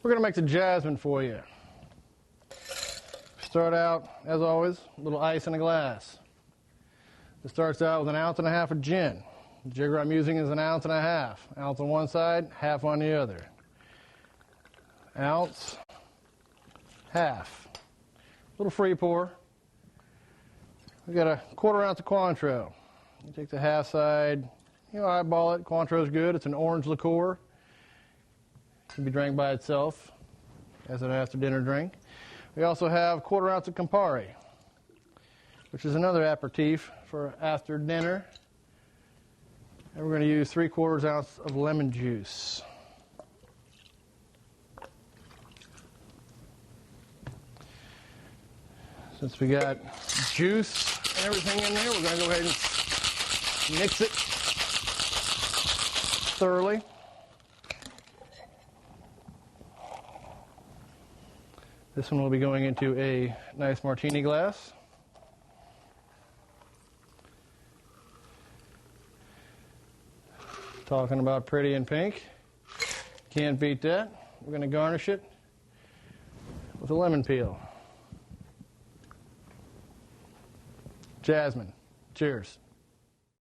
We're going to make the Jasmine for you. Start out, as always, a little ice in a glass. It starts out with 1.5 ounces of gin. The jigger I'm using is 1.5 ounces. Ounce on one side, half on the other. Ounce, half. Little free pour. We got 1/4 ounce of Cointreau. You take the half side, eyeball it. Cointreau's good. It's an orange liqueur. It can be drank by itself as an after dinner drink. We also have 1/4 ounce of Campari, which is another aperitif for after dinner. And we're going to use 3/4 ounce of lemon juice. Since we got juice and everything in there, we're going to go ahead and mix it thoroughly. This one will be going into a nice martini glass. Talking about pretty and pink. Can't beat that. We're going to garnish it with a lemon peel. Jasmine. Cheers.